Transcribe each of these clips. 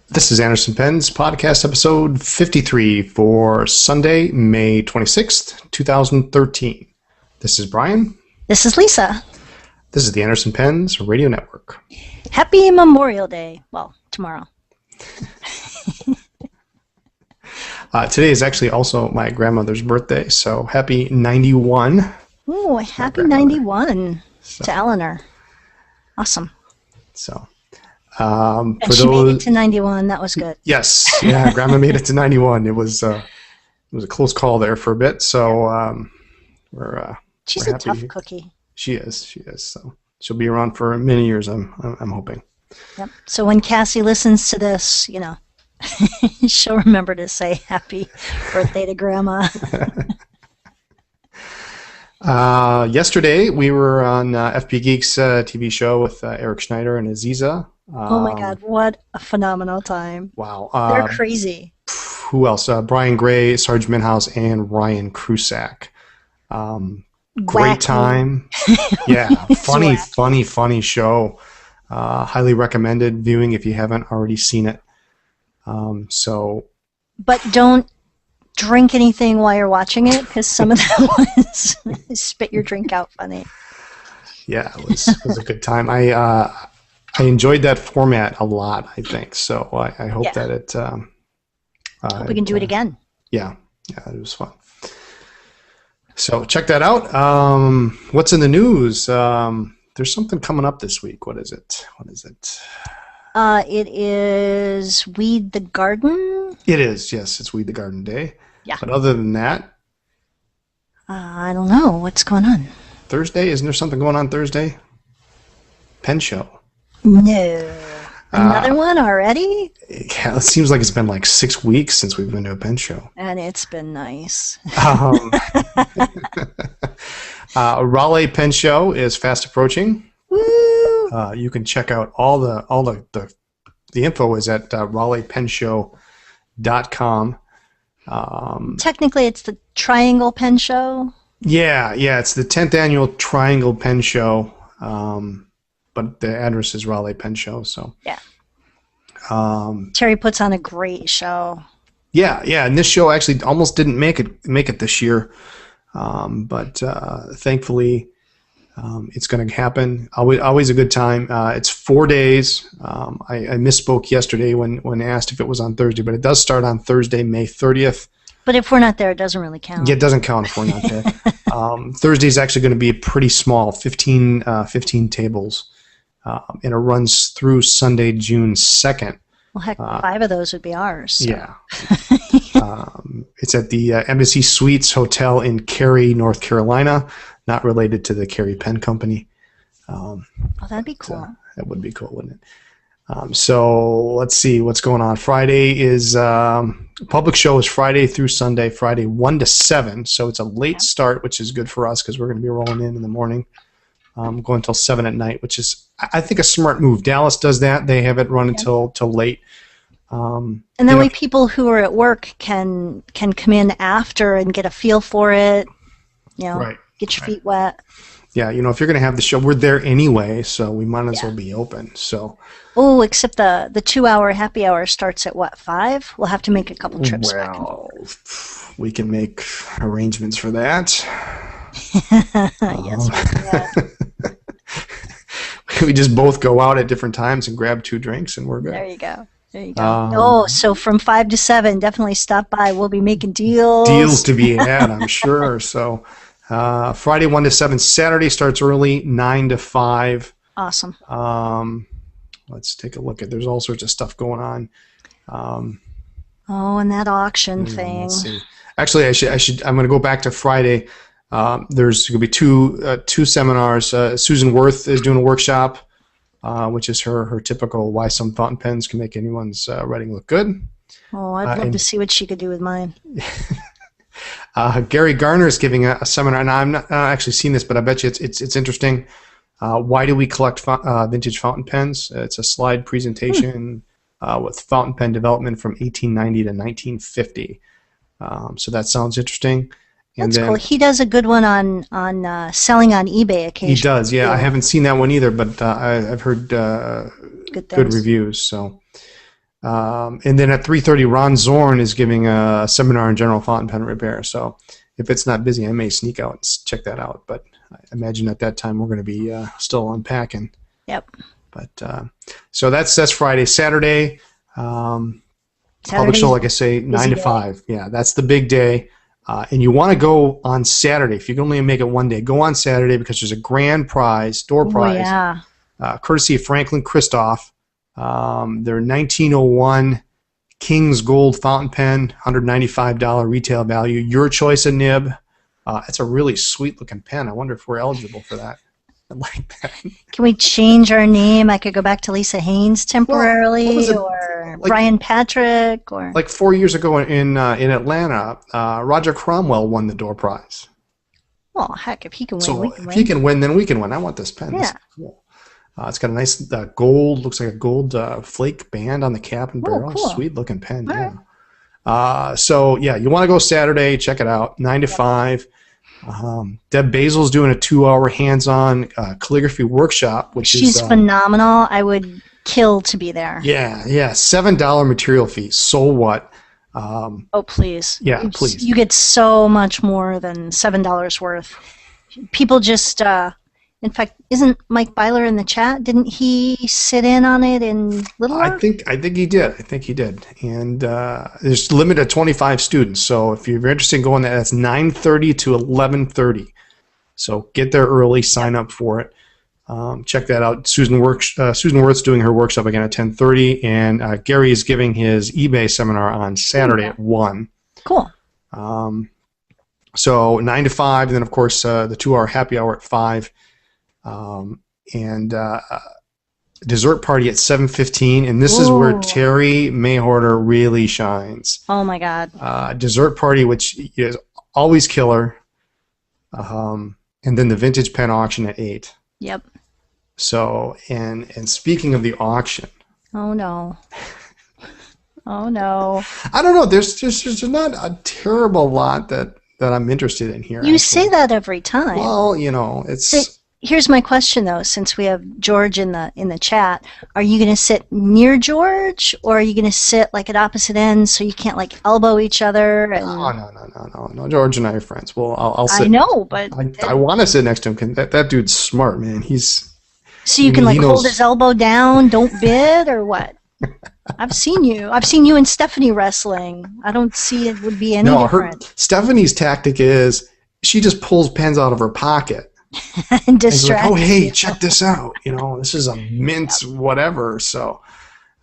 This is Anderson Penn's podcast episode 53 for Sunday, May 26th, 2013. This is Brian. This is Lisa. This is the Anderson Penn's Radio Network. Happy Memorial Day. Well, tomorrow. Today is actually also my grandmother's birthday, so happy 91. Ooh, happy 91 to Eleanor. Awesome. So, and she made it to 91. That was good. Yes, yeah, Grandma made it to 91. It was a close call there for a bit. So She's we're a tough happy. cookie. She is. So she'll be around for many years. I'm hoping. Yep. So when Cassie listens to this, she'll remember to say happy birthday to Grandma. Yesterday we were on FP Geeks TV show with Eric Schneider and Aziza. Oh my God! What a phenomenal time! Wow. They're crazy. Who else? Brian Gray, Sarge Minhouse, and Ryan Krusak. Great time. Yeah, funny show. Highly recommended viewing if you haven't already seen it. But don't drink anything while you're watching it, because some of that was spit your drink out funny. Yeah, it was a good time. I enjoyed that format a lot, I think. So I hope that it... hope we can do it again. Yeah, it was fun. So check that out. What's in the news? There's something coming up this week. What is it? It is Weed the Garden. It is, yes. It's Weed the Garden Day. Yeah. But other than that... I don't know. What's going on? Thursday? Isn't there something going on Thursday? Pen show. No. Another one already? Yeah, it seems like it's been like 6 weeks since we've been to a pen show. And it's been nice. Raleigh Pen Show is fast approaching. Woo! You can check out all the info is at RaleighPenShow.com. Technically, it's the Triangle Pen Show. Yeah, it's the 10th annual Triangle Pen Show. But the address is Raleigh Pen Show. So yeah. Terry puts on a great show. Yeah, and this show actually almost didn't make it this year, but thankfully it's going to happen. Always a good time. It's 4 days. I misspoke yesterday when asked if it was on Thursday, but it does start on Thursday, May 30th. But if we're not there, it doesn't really count. Yeah, it doesn't count if we're not there. Thursday is actually going to be pretty small, 15 tables. And it runs through Sunday, June 2nd. Well, heck, 5 of those would be ours. So. Yeah. It's at the Embassy Suites Hotel in Cary, North Carolina, not related to the Cary Pen Company. That'd be cool. That would be cool, wouldn't it? So let's see what's going on. Friday is public show is Friday through Sunday, Friday 1 to 7. So it's a late start, which is good for us because we're going to be rolling in the morning. Going until 7 at night, which is, I think, a smart move. Dallas does that. They have it run until late. And that way people who are at work can come in after and get a feel for it, right, get your feet wet. Yeah, if you're going to have the show, we're there anyway, so we might as well be open. So. Oh, except the 2-hour happy hour starts at, 5? We'll have to make a couple trips back and forth. We can make arrangements for that. Yes, we just both go out at different times and grab 2 drinks, and we're good. There you go. So from 5 to 7, definitely stop by. We'll be making deals. Deals to be had, I'm sure. So Friday 1 to 7. Saturday starts early, 9 to 5. Awesome. Let's take a look at. There's all sorts of stuff going on. And that auction thing. Let's see. Actually, I'm going to go back to Friday. There's going to be two seminars. Susan Worth is doing a workshop, which is her typical why some fountain pens can make anyone's writing look good. Oh, I'd love to see what she could do with mine. Gary Garner is giving a seminar, and I'm not actually seen this, but I bet you it's interesting. Why do we collect vintage fountain pens? It's a slide presentation with fountain pen development from 1890 to 1950. So that sounds interesting. That's cool. He does a good one on selling on eBay occasionally. He does, yeah. I haven't seen that one either, but I've heard good good things. reviews. So, and then at 3:30, Ron Zorn is giving a seminar on general fountain pen repair. So, if it's not busy, I may sneak out and check that out. But I imagine at that time we're going to be still unpacking. Yep. But so that's Friday. Saturday, public Saturday's show, like I say, 9 to day. 5. Yeah, that's the big day. And you want to go on Saturday. If you can only make it one day, go on Saturday because there's a grand prize, door Oh, prize, yeah. courtesy of Franklin Christoph. Their 1901 King's Gold fountain pen, $195 retail value. Your choice of nib. It's a really sweet looking pen. I wonder if we're eligible for that. I like that. Can we change our name? I could go back to Lisa Haynes temporarily, what was it? or Like- Brian Patrick, or Like 4 years ago in Atlanta, Roger Cromwell won the door prize. well, heck, if he can win, So we can if win. he can win, then we can win. I want this pen. This Yeah. is cool. It's got a nice gold, looks like a gold flake band on the cap and Oh, barrel. cool. Sweet looking pen. All Yeah. So yeah, you want to go Saturday? Check it out. 9 to 5. Deb Basil's doing a 2-hour hands-on calligraphy workshop, which She's is phenomenal. I would kill to be there. yeah, $7 material fee. So what? Oh, please. Yeah, You- please. You get so much more than $7 worth. People just, in fact, isn't Mike Byler in the chat? Didn't he sit in on it in Little Rock? I think he did. I think he did. And there's limited to 25 students. So if you're interested in going there, that's 9:30 to 11:30. So get there early, sign up for it. Check that out. Susan Worth's doing her workshop again at 10:30, and Gary is giving his eBay seminar on Saturday at 1. Cool. So 9 to 5, and then of course the 2-hour happy hour at 5. And dessert party at 7:15, and this is where Ooh. Terry Mayhorter really shines. Oh, my God. Dessert party, which is always killer, and then the vintage pen auction at 8. Yep. So, and speaking of the auction, Oh, no. Oh, no. I don't know. There's not a terrible lot that I'm interested in here. You actually. say that every time. Well, you know, it's. So, here's my question, though, since we have George in the chat. Are you going to sit near George, or are you going to sit like at opposite ends so you can't like elbow each other? And No. George and I are friends. Well, I'll sit. I know, but I want to sit next to him because that dude's smart, man. so you can he like knows- hold his elbow down, don't bid, or what? I've seen you and Stephanie wrestling. I don't see it would be any no. different. Stephanie's tactic is she just pulls pens out of her pocket. And And she's distract. like, oh, hey, you. check this out. You know, this is a mint whatever. So,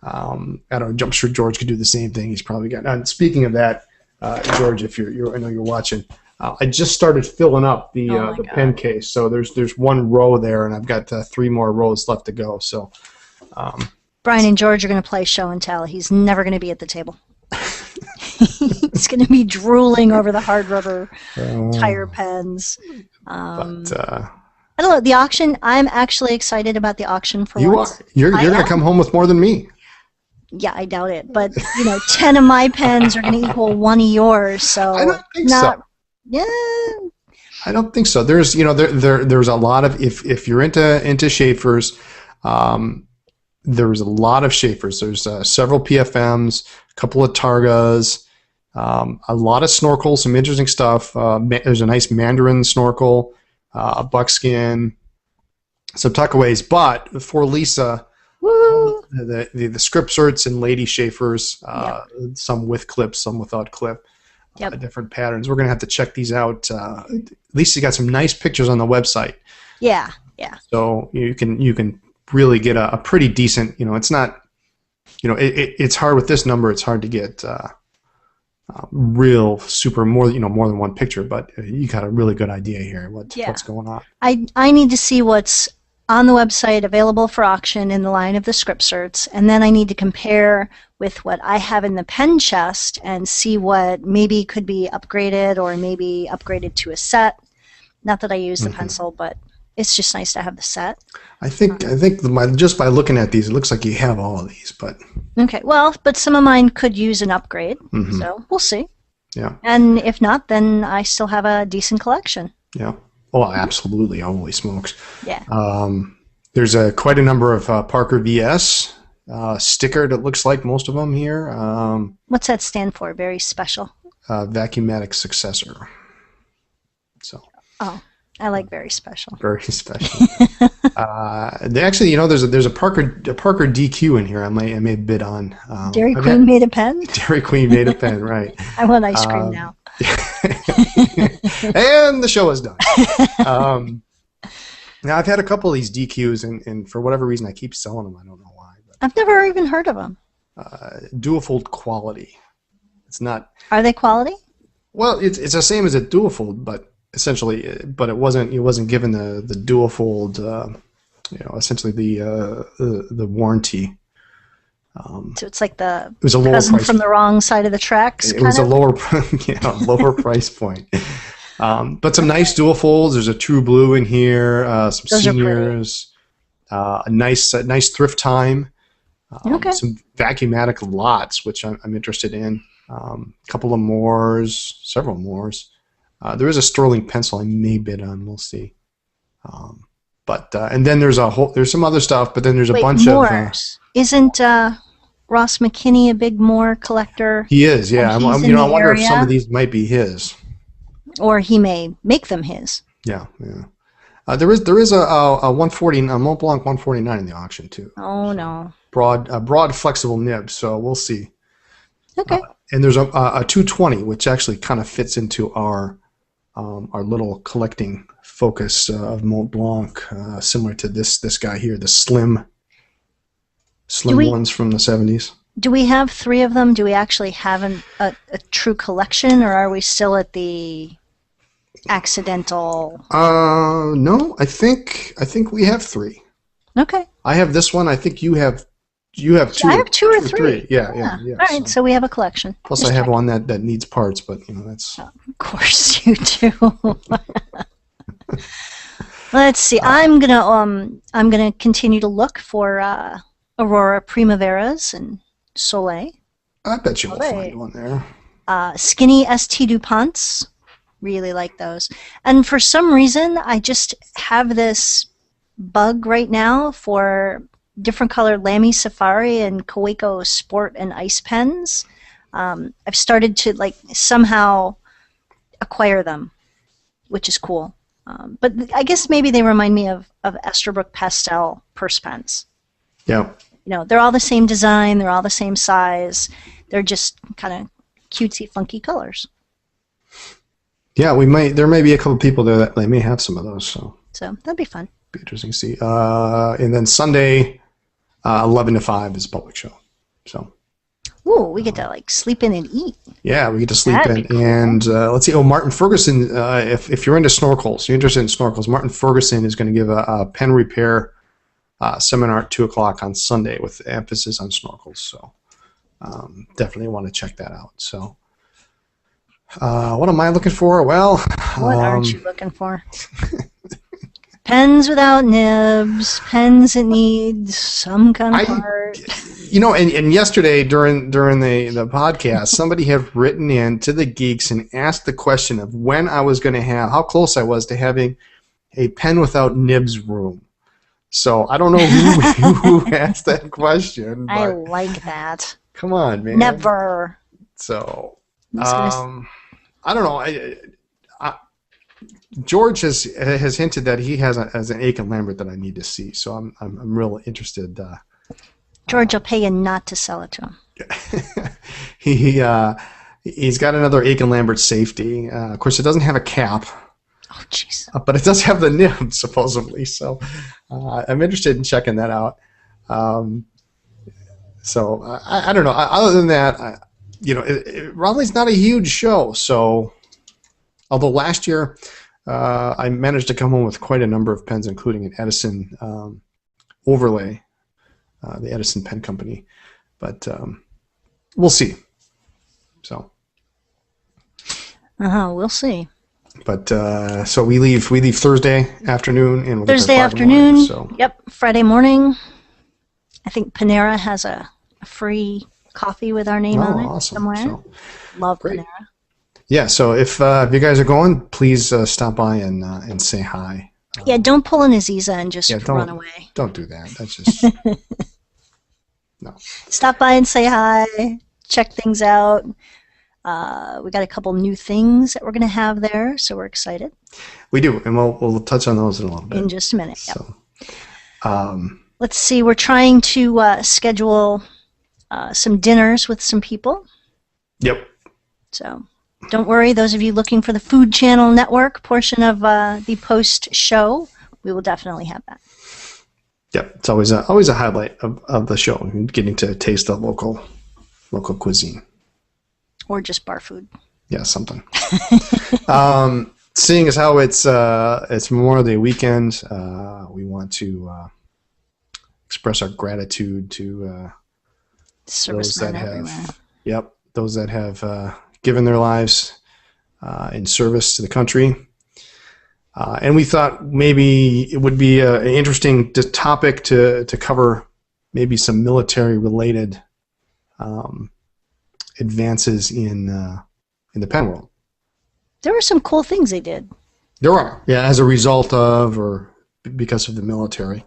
I don't know. I'm sure George could do the same thing. He's probably got. And speaking of that, George, if you're I know you're watching. I just started filling up the Oh my the God. pen case. So there's one row there, and I've got 3 more rows left to go. So, Brian and George are going to play show and tell. He's never going to be at the table. He's going to be drooling over the hard rubber tire pens. but I don't know. The auction, I'm actually excited about the auction for you once. are you're I going to am. come home with more than me. Yeah, I doubt it. But, 10 of my pens are going to equal 1 of yours. So I don't think not, so. Yeah. I don't think so. There's there's a lot of if you're into Schaefer's, there's a lot of Schaefer's. There's several PFMs, a couple of Targas, a lot of snorkels, some interesting stuff. There's a nice Mandarin snorkel, a buckskin, some tuckaways. But for Lisa, Woo. the script certs and Lady Schaefer's, some with clips, some without clip. Yep. Different patterns. We're gonna have to check these out. Lisa got some nice pictures on the website, Yeah. so you can really get a pretty decent. It's not. It's hard with this number. It's hard to get real super more than one picture, but you got a really good idea here what's going on. I need to see what's on the website available for auction in the line of the script certs, and then I need to compare with what I have in the pen chest and see what maybe could be upgraded or maybe upgraded to a set. Not that I use the pencil, but it's just nice to have the set. I think just by looking at these, it looks like you have all of these, but Okay, well, but some of mine could use an upgrade, Mhm. so we'll see. yeah, And if not, then I still have a decent collection. yeah. Oh, absolutely! Holy smokes! Yeah. There's quite a number of Parker VS sticker that looks like most of them here. What's that stand for? Very special. Vacuumatic Successor. So. Oh, I like very special. Very special. They actually, there's a Parker DQ in here. I may bid on. Dairy Queen made a pen. Dairy Queen made a pen, right? I want ice cream now. And the show is done. Now I've had a couple of these DQs, and for whatever reason I keep selling them. I don't know why. But, I've never even heard of them. Duofold quality. It's not. Are they quality? Well, it's the same as a Duofold, but essentially, but it wasn't given the Duofold. Essentially the warranty. So it's like it was a lower cousin price from the wrong side of the tracks. It was a lower price point. But some nice dual folds. There's a True Blue in here. Some Those seniors. A nice thrift time. Okay. Some Vacuumatic lots, which I'm interested in. A couple of Moores, several Moores. There is a Sterling pencil I may bid on. We'll see. And then there's some other stuff. But then there's a bunch Moores. Isn't Ross McKinney a big Moore collector? He is. Yeah. I wonder if some of these might be his. Or he may make them his. Yeah. There is a 140, a Mont Blanc 149 in the auction too. Oh no. Broad flexible nib. So we'll see. Okay. And there's a 220, which actually kind of fits into our little collecting focus of Mont Blanc, similar to this guy here, the slim ones from the 70s. Do we have 3 of them? Do we actually have a true collection, or are we still at the accidental? No, I think we have 3. Okay. I have this one. I think you have 2. I have 2 or 3. Yeah. All right, so we have a collection. Plus, Just I have checking. one that needs parts, but that's. Of course you do. Let's see. I'm gonna continue to look for Aurora Primaveras and Soleil. I bet you will find one there. Skinny St. DuPonts. Really like those. And for some reason, I just have this bug right now for different colored Lamy Safari and Kaweco Sport and Ice pens. I've started to somehow acquire them, which is cool. But I guess maybe they remind me of Esterbrook Pastel purse pens. Yeah. They're all the same design. They're all the same size. They're just kind of cutesy, funky colors. Yeah, there may be a couple people there that they may have some of those. So that'd be fun. Be interesting to see. And then Sunday, 11 to 5 is a public show. So. Ooh, we get to sleep in and eat. Yeah, we get to sleep That'd in. be cool. And let's see. Oh, Martin Ferguson. If you're into snorkels, you're interested in snorkels, Martin Ferguson is going to give a pen repair seminar at 2:00 on Sunday with emphasis on snorkels. So definitely want to check that out. So what am I looking for? Well, what aren't you looking for? Pens without nibs, pens that need some kind of part. And yesterday during the podcast, somebody had written in to the Geeks and asked the question of when I was going to how close I was to having a pen without nibs room. So I don't know who asked that question. But I like that. Come on, man. Never. So I don't know. George has hinted that he has an Aiken Lambert that I need to see. So I'm real interested. George will pay you not to sell it to him. He's got another Aiken Lambert safety. Of course, it doesn't have a cap. Oh, jeez. But it does have the nib, supposedly. So I'm interested in checking that out. So I don't know. Other than that, Romley's not a huge show. So although last year I managed to come home with quite a number of pens, including an Edison overlay, the Edison Pen Company. But we'll see. So. We'll see. But so we leave Thursday afternoon and we'll Thursday get there Friday afternoon. morning, so. Yep, Friday morning. I think Panera has a free coffee with our name on it awesome. somewhere. So, Love great. Panera. Yeah, so if you guys are going, please stop by and say hi. Yeah, don't pull an Aziza and just don't- run away. Don't do that. That's just No. Stop by and say hi. Check things out. We got a couple new things that we're going to have there, so we're excited. We do, and we'll touch on those in a little bit. In just a minute. Yep. So, let's see. We're trying to schedule some dinners with some people. yep. So don't worry, those of you looking for the Food Channel Network portion of the post show, we will definitely have that. Yep. It's always a highlight of the show, getting to taste the local cuisine. Or just bar food. Yeah, something. Seeing as how it's Memorial Day weekend, we want to express our gratitude to those that have given their lives in service to the country. And we thought maybe it would be an interesting topic to cover, maybe some military-related advances in the pen world. There were some cool things they did. There are, yeah, as a result of or because of the military.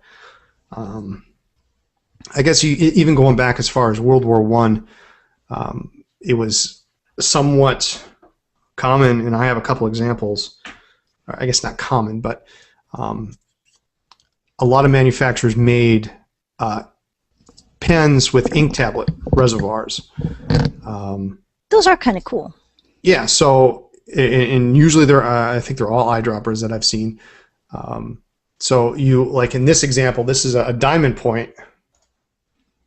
I guess even going back as far as World War I, it was somewhat common, and I have a couple examples. I guess not common, but a lot of manufacturers made pens with ink tablet reservoirs. Those are kind of cool. Yeah, so, and usually I think they're all eyedroppers that I've seen. So you, like in this example, this is a diamond point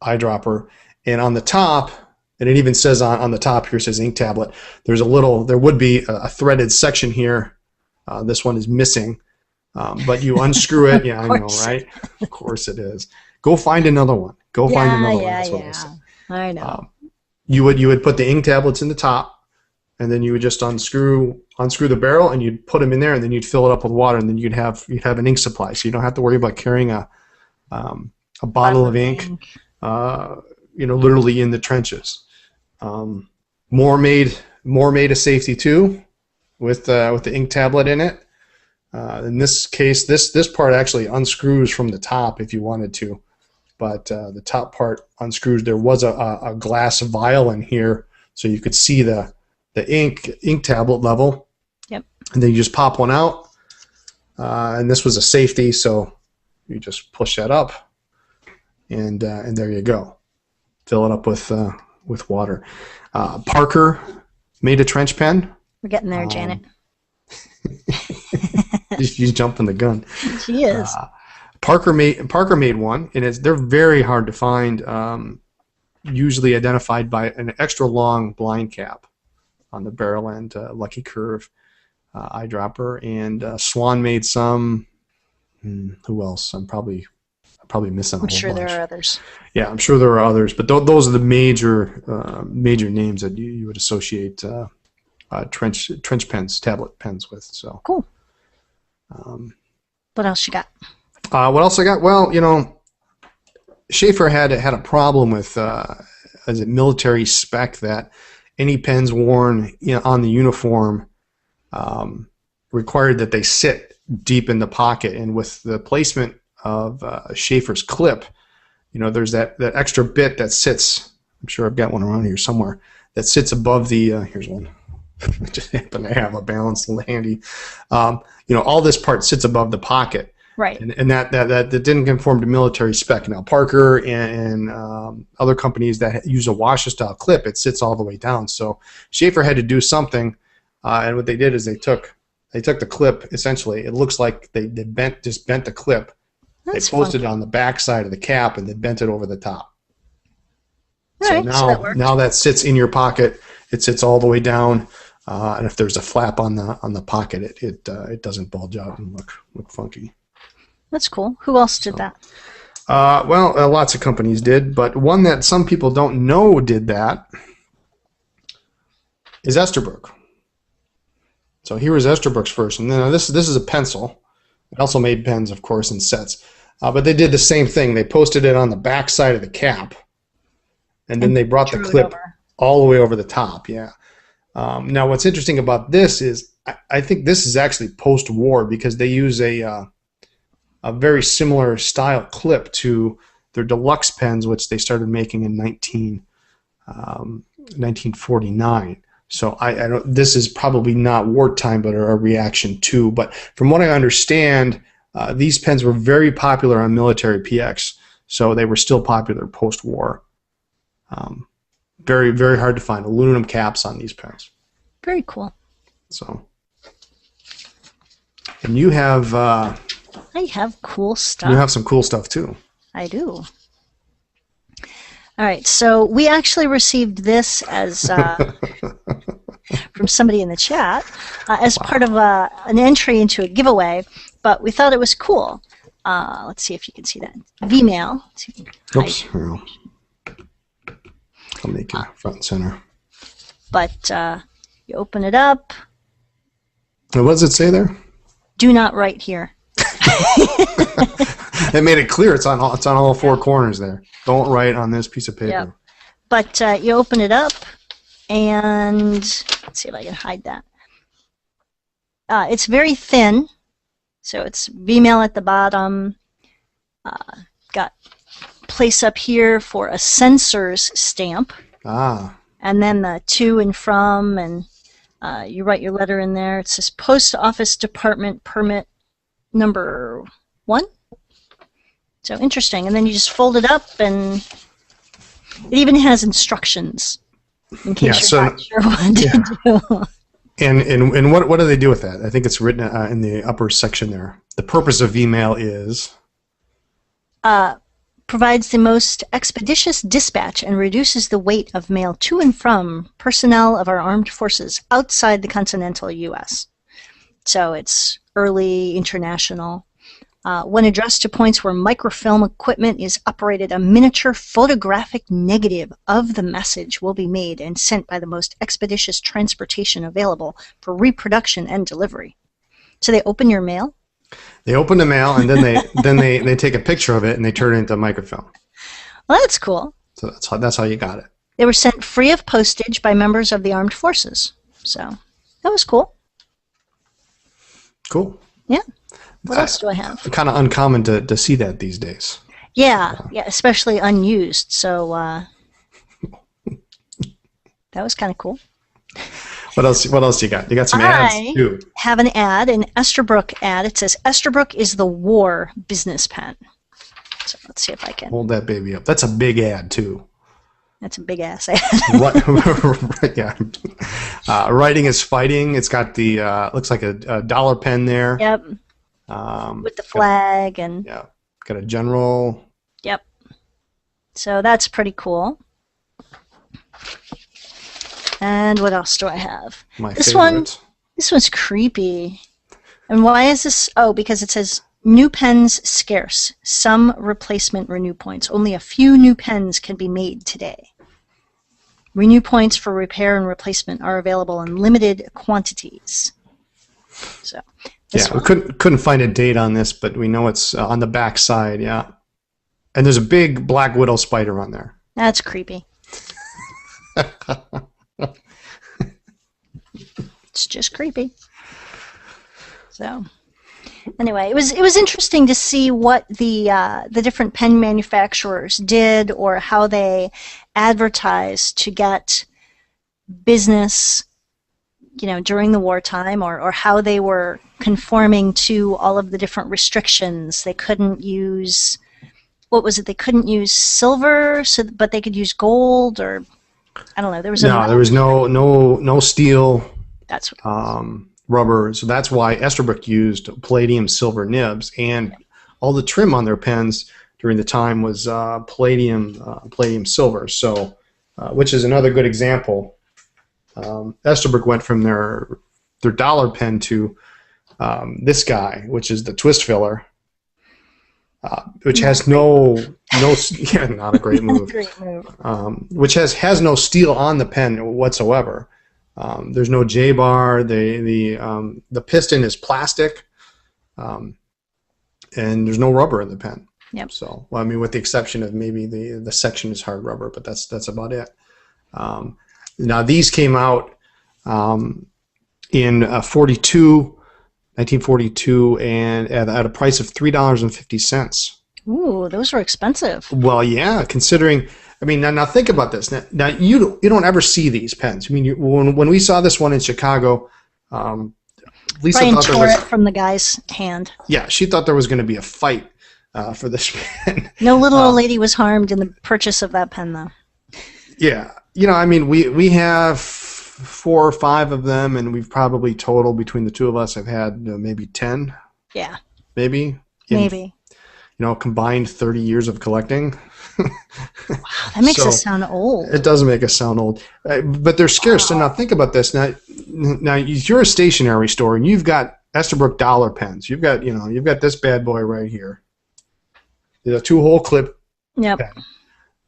eyedropper, and on the top, and it even says on the top here, it says ink tablet, there would be a threaded section here. This one is missing, but you unscrew it. Yeah, I know, right? Of course it is. Go find another one. Find another one. That's what I said. I know. You would put the ink tablets in the top, and then you would just unscrew the barrel, and you'd put them in there, and then you'd fill it up with water, and then you'd have an ink supply, so you don't have to worry about carrying a bottle of ink. Literally in the trenches. More made a safety too, with the ink tablet in it. In this case, this part actually unscrews from the top if you wanted to, but the top part unscrews. There was a glass vial in here, so you could see the ink tablet level. Yep. And then you just pop one out, and this was a safety, so you just push that up, and there you go. Fill it up with water. Parker made a trench pen. We're getting there, Janet. She's jumping the gun. She is. Parker made one, and they're very hard to find. Usually identified by an extra long blind cap on the barrel end. Lucky Curve eyedropper, and Swan made some. Who else? I'm probably missing a whole bunch. I'm sure there are others. Yeah, I'm sure there are others, but those are the major names that you would associate trench pens, tablet pens with. So cool. What else you got? What else I got? Well, Schaefer had a problem with as a military spec that any pens worn on the uniform required that they sit deep in the pocket, and with the placement of Schaefer's clip, there's that extra bit that sits. I'm sure I've got one around here somewhere that sits above the. Here's one. I just happen to have a balance handy. All this part sits above the pocket. Right. And that didn't conform to military spec. Now Parker and other companies that use a washer style clip, it sits all the way down. So Schaefer had to do something, and what they did is they took the clip. Essentially, it looks like they bent the clip. That's they posted funky. it on the back side of the cap, and they bent it over the top. All right, Now that sits in your pocket. It sits all the way down, and if there's a flap on the pocket, it doesn't bulge out and look funky. That's cool. Who else did that? Lots of companies did, but one that some people don't know did that is Esterbrook. So here was Esterbrook's first, and then this is a pencil. It also made pens, of course, in sets. But they did the same thing. They posted it on the back side of the cap, and then they brought the clip all the way over the top. Yeah. Now, what's interesting about this is I think this is actually post-war, because they use a very similar style clip to their deluxe pens, which they started making in 1949. So I don't. This is probably not wartime, but a reaction to. But from what I understand, these pens were very popular on military PX, so they were still popular post-war. Very, very hard to find aluminum caps on these pens. Very cool. So, and you have I have cool stuff. you have some cool stuff too. I do. All right, so we actually received this as from somebody in the chat as part of an entry into a giveaway, but we thought it was cool. Let's see if you can see that. Vmail. Oops. Here we go. I'll make it front and center. But you open it up. And what does it say there? Do not write here. It made it clear. It's on all four corners there. Don't write on this piece of paper. Yep. But you open it up, and let's see if I can hide that. It's very thin, so it's Vmail at the bottom. Got place up here for a sensors stamp. And then the to and from, and you write your letter in there. It says Post Office Department Permit number 1. So interesting. And then you just fold it up, and it even has instructions in case you're not sure what to do. And what do they do with that? I think it's written in the upper section there. The purpose of email is? Provides the most expeditious dispatch and reduces the weight of mail to and from personnel of our armed forces outside the continental U.S. So it's early international. When addressed to points where microfilm equipment is operated, a miniature photographic negative of the message will be made and sent by the most expeditious transportation available for reproduction and delivery. So they open your mail? They open the mail, and then they take a picture of it and they turn it into microfilm. Well, that's cool. So that's how you got it. They were sent free of postage by members of the armed forces. So that was cool. Cool. Yeah. What else do I have? Kind of uncommon to see that these days. Yeah, especially unused. So that was kind of cool. What else you got? You got some ads too. I have an ad, an Esterbrook ad. It says Esterbrook is the war business pen. So let's see if I can hold that baby up. That's a big ad too. That's a big ass ad. Yeah. Writing is fighting. It's got the looks like a dollar pen there. Yep. With the flag and got a general. Yep. So that's pretty cool. And what else do I have? This one's creepy. And why is this? Oh, because it says new pens scarce. Some replacement renew points. Only a few new pens can be made today. Renew points for repair and replacement are available in limited quantities. So we couldn't find a date on this, but we know it's on the back side. Yeah, and there's a big black widow spider on there. That's creepy. It's just creepy. So anyway, it was interesting to see what the different pen manufacturers did, or how they advertised to get business, during the wartime, or how they were conforming to all of the different restrictions. They couldn't use, what was it? They couldn't use silver, but they could use gold, or I don't know. There was no steel. That's what rubber. So that's why Esterbrook used palladium silver nibs, and all the trim on their pens during the time was palladium silver. So, which is another good example. Esterbrook went from their dollar pen to this guy, which is the twist filler, which has not a great move. Great move. Which has no steel on the pen whatsoever. There's no J-bar. The piston is plastic, and there's no rubber in the pen. Yep. So, with the exception of maybe the section is hard rubber, but that's about it. Now these came out in 1942, and at a price of $3.50. Ooh, those were expensive. Well, yeah, considering. I mean, now think about this. Now you don't ever see these pens. I mean, when we saw this one in Chicago, Lisa Brian thought there tore was. it from the guy's hand. Yeah, she thought there was going to be a fight for this pen. No little old lady was harmed in the purchase of that pen, though. Yeah, I mean, we have 4 or 5 of them, and we've probably total between the two of us have had maybe 10. Yeah, Maybe. maybe. Combined 30 years of collecting. Wow, that makes us sound old. It does make us sound old, but they're scarce. So now think about this. Now you're a stationery store, and you've got Esterbrook dollar pens. You've got this bad boy right here. There's a 2-hole clip Yep. pen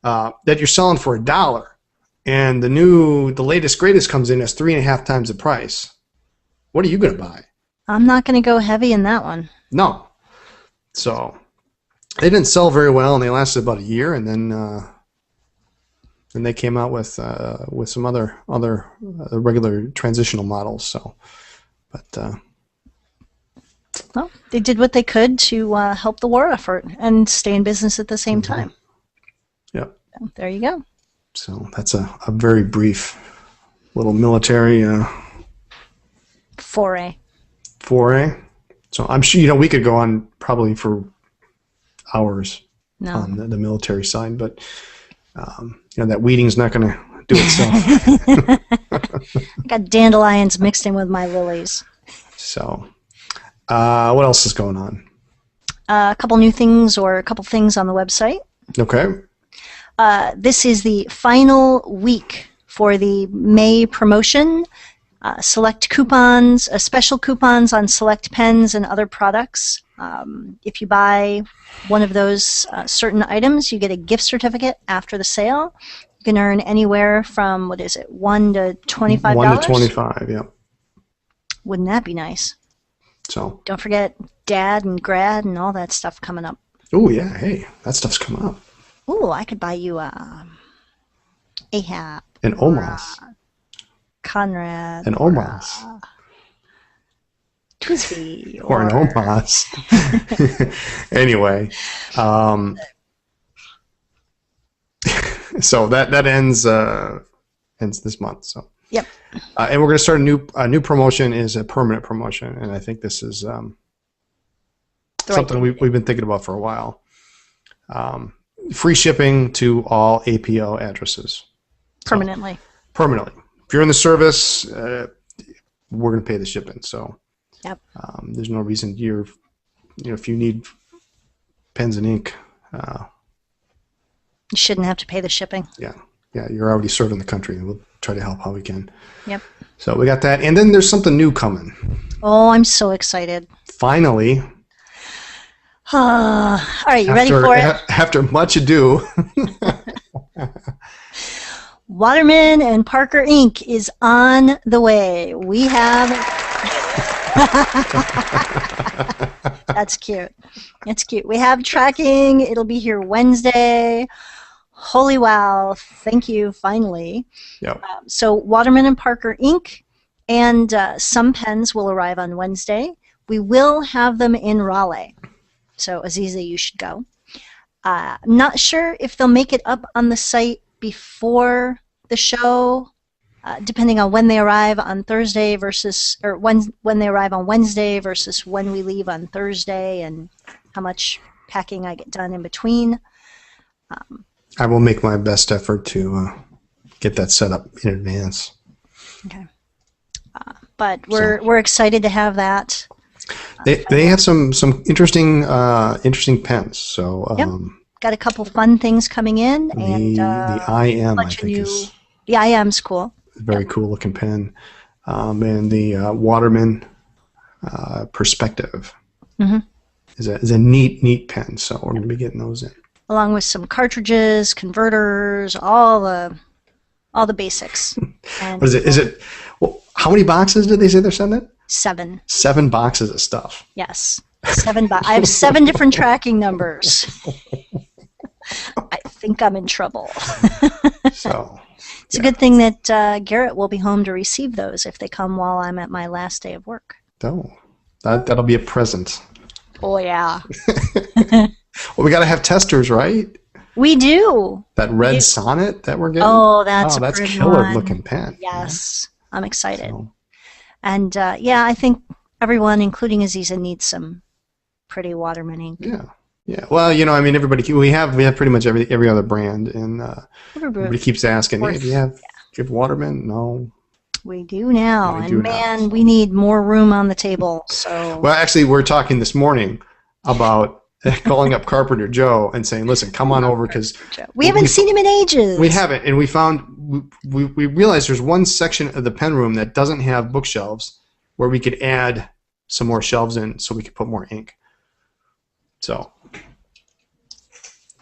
that you're selling for $1, and the latest greatest comes in as 3.5 times the price. What are you going to buy? I'm not going to go heavy in that one. No. So they didn't sell very well, and they lasted about a year, and then they came out with some other regular transitional models. So, but Well, they did what they could to help the war effort and stay in business at the same time. Yep. So, there you go. So that's a very brief little military Foray. foray. So I'm sure we could go on probably for hours No. on the military side, but that weeding's not going to do itself. I got dandelions mixed in with my lilies. So, what else is going on? A couple new things or a couple things on the website. Okay. This is the final week for the May promotion. Select coupons, special coupons on select pens and other products. If you buy one of those certain items, you get a gift certificate after the sale. You can earn anywhere from, $1 to $25? $1 to $25, yeah. Wouldn't that be nice? So. Don't forget DAD and GRAD and all that stuff coming up. Oh yeah, hey, that stuff's coming up. Ooh, I could buy you Ahab. And Omas. Conrad. And Omas. Twisby. Or an Omas. Anyway, so that ends this month. So. Yep. And we're going to start a new promotion. Is a permanent promotion, and I think this is something we've been thinking about for a while. Free shipping to all APO addresses. Permanently. So, permanently. If you're in the service, we're going to pay the shipping. So. Yep. There's no reason if you need pens and ink. You shouldn't have to pay the shipping. Yeah, you're already serving the country. We'll try to help how we can. Yep. So we got that, and then there's something new coming. Oh, I'm so excited. Finally. All right, you ready for it? After much ado. Waterman and Parker Inc. is on the way. We have... That's cute. It's cute. We have tracking. It'll be here Wednesday. Holy wow. Thank you, finally. Yep. So Waterman and Parker Inc. and some pens will arrive on Wednesday. We will have them in Raleigh. So Aziza, you should go. I'm not sure if they'll make it up on the site before the show, depending on when they arrive on Thursday or when they arrive on Wednesday versus when we leave on Thursday and how much packing I get done in between. I will make my best effort to get that set up in advance. Okay. But we're excited to have that. They have some interesting pens. So Yep. Got a couple fun things coming in, and the IM I think is the IM's cool. Very cool looking pen, and the Waterman Perspective is a neat pen. So we're going to be getting those in, along with some cartridges, converters, all the basics. And what is it? Is it? Well, how many boxes did they say they're sending? 7. 7 boxes of stuff. Yes, 7. I have 7 different tracking numbers. I think I'm in trouble. So it's a good thing that Garrett will be home to receive those if they come while I'm at my last day of work. Oh, that'll be a present. Oh yeah. Well, we got to have testers, right? We do. That red Sonnet that we're getting. Oh, that's a that's pretty killer one. looking pen. Yes, I'm excited. So, And yeah, I think everyone, including Aziza, needs some pretty Waterman ink. yeah. Well, I mean, everybody. We have pretty much every other brand, and everybody keeps asking, "Hey, do you have Waterman?" No. We do now, We and do now. man, we need more room on the table. So Well, actually, we're talking this morning about calling up Carpenter Joe and saying, "Listen, come on over because we haven't seen him in ages." we haven't, and we found we realized there's one section of the pen room that doesn't have bookshelves where we could add some more shelves in so we could put more ink. So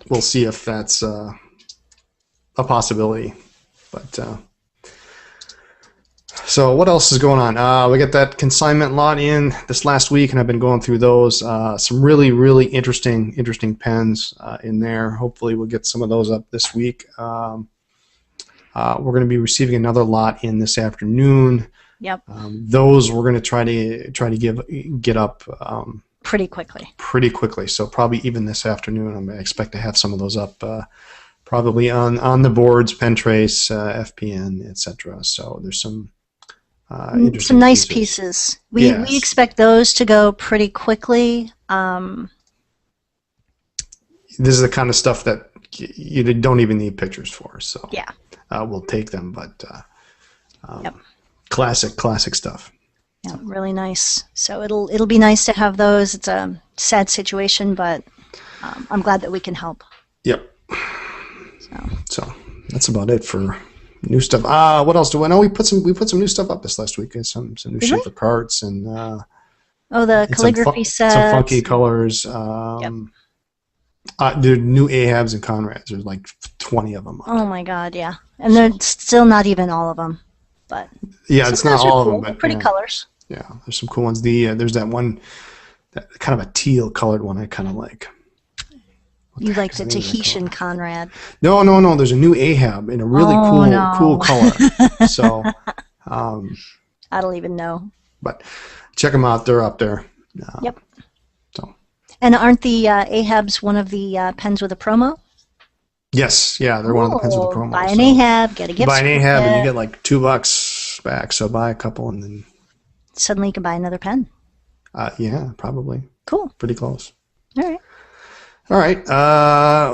we'll see if that's a possibility, but. So what else is going on? We got that consignment lot in this last week, and I've been going through those. Some really, really interesting pens in there. Hopefully, we'll get some of those up this week. We're going to be receiving another lot in this afternoon. Yep. Those we're going to try to get up pretty quickly. Pretty quickly. So probably even this afternoon, I expect to have some of those up. Probably on the boards, Pentrace, FPN, etc. So there's some nice pieces. We expect those to go pretty quickly. This is the kind of stuff that you don't even need pictures for. So yeah, we'll take them. But yep. classic stuff. Yeah, really nice. So it'll be nice to have those. It's a sad situation, but I'm glad that we can help. Yep. So that's about it for new stuff. What else do I know? We put some new stuff up this last week. Some new shaper carts and the calligraphy set. Some funky colors. Yep. There are new Ahabs and Conrads. There's like 20 of them. Oh my God, yeah, and they're still not even all of them, but yeah, it's not all of them, but pretty colors. Yeah, there's some cool ones. There's that one, that kind of a teal colored one. I kind of like. You like the Tahitian Conrad? No. There's a new Ahab in a really cool color. So, I don't even know. But check them out; they're up there. Yep. So. And aren't the Ahabs one of the pens with a promo? Yes, yeah, they're one of the pens with a promo. Buy an Ahab, get a gift. Buy an Ahab, and you get like $2 back. So buy a couple, and then suddenly you can buy another pen. Yeah, probably. Cool. Pretty close. All right.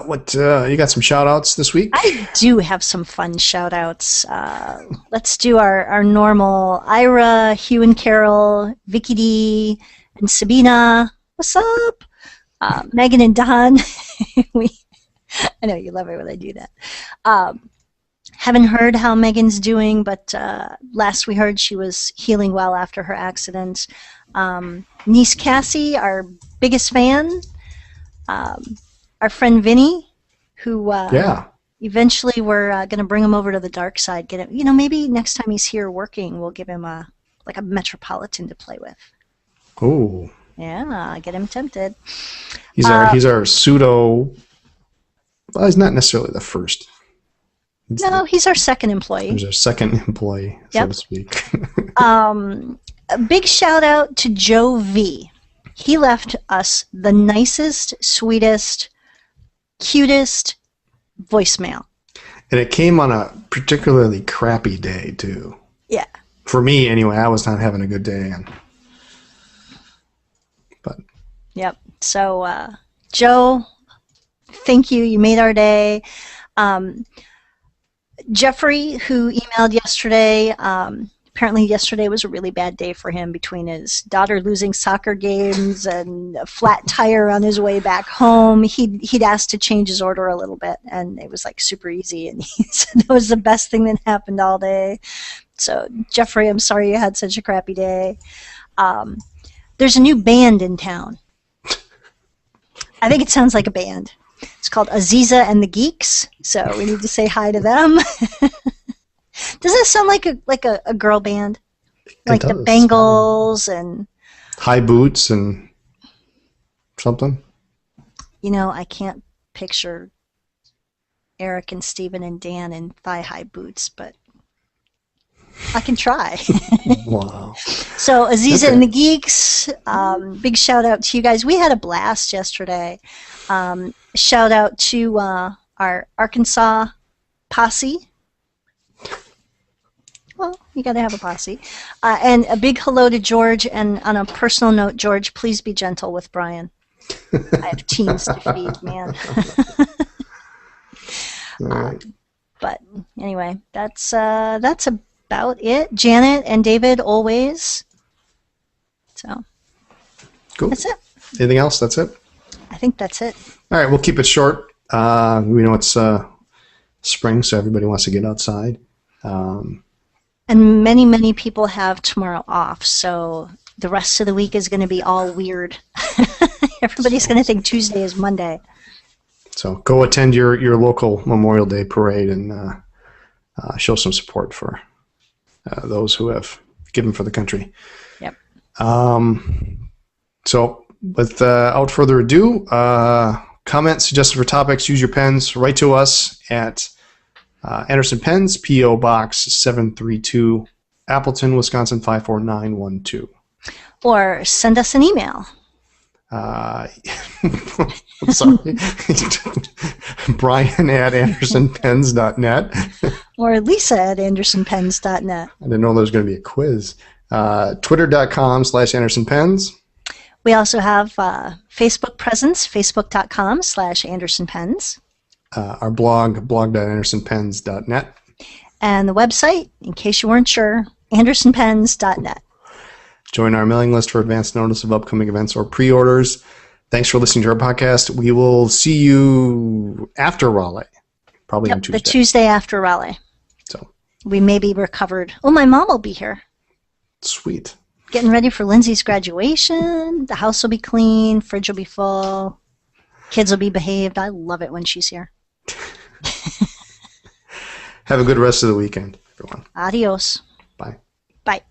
What you got some shout outs this week? I do have some fun shout outs. Let's do our normal Ira, Hugh and Carol, Vicky D, and Sabina. What's up? Megan and Don. I know you love it when I do that. Haven't heard how Megan's doing, but last we heard she was healing well after her accident. Niece Cassie, our biggest fan. Our friend Vinny, who eventually we're going to bring him over to the dark side. Get him, maybe next time he's here working, we'll give him a Metropolitan to play with. Oh. Yeah, get him tempted. He's our pseudo. Well, he's not necessarily the first. He's our second employee. He's our second employee, so to speak. A big shout out to Joe V. He left us the nicest, sweetest, cutest voicemail. And it came on a particularly crappy day, too. Yeah. For me, anyway, I was not having a good day. Yep. So, Joe, thank you. You made our day. Jeffrey, who emailed yesterday, apparently yesterday was a really bad day for him between his daughter losing soccer games and a flat tire on his way back home. He'd asked to change his order a little bit, and it was like super easy, and he said it was the best thing that happened all day. So, Jeffrey, I'm sorry you had such a crappy day. There's a new band in town. I think it sounds like a band. It's called Aziza and the Geeks, so we need to say hi to them. Doesn't it sound like a girl band? Like the Bangles and high boots and something? I can't picture Eric and Steven and Dan in thigh-high boots, but I can try. Wow. So Aziza Okay. and the Geeks, big shout out to you guys. We had a blast yesterday. Shout out to our Arkansas posse. Well, you got to have a posse. And a big hello to George. And on a personal note, George, please be gentle with Brian. I have teens to feed, man. All right. But anyway, that's about it. Janet and David always. So Cool. that's it. Anything else? That's it? I think that's it. All right, we'll keep it short. We know it's spring, so everybody wants to get outside. And many, many people have tomorrow off, so the rest of the week is going to be all weird. Everybody's going to think Tuesday is Monday. So go attend your local Memorial Day parade and show some support for those who have given for the country. Yep. So without further ado, comments, suggestions for topics, use your pens. Write to us at Anderson Pens, P.O. Box 732, Appleton, Wisconsin 54912. Or send us an email. I'm sorry. Brian at AndersonPens.net. Or Lisa at AndersonPens.net. I didn't know there was going to be a quiz. Twitter.com/AndersonPens. We also have Facebook presence, facebook.com/AndersonPens. Our blog, blog.AndersonPens.net. And the website, in case you weren't sure, AndersonPens.net. Join our mailing list for advance notice of upcoming events or pre-orders. Thanks for listening to our podcast. We will see you after Raleigh, probably on Yep, Tuesday. the Tuesday after Raleigh. So We may be recovered. Oh, my mom will be here. sweet. Getting ready for Lindsay's graduation. The house will be clean. Fridge will be full. Kids will be behaved. I love it when she's here. Have a good rest of the weekend, everyone. Adios. Bye. Bye.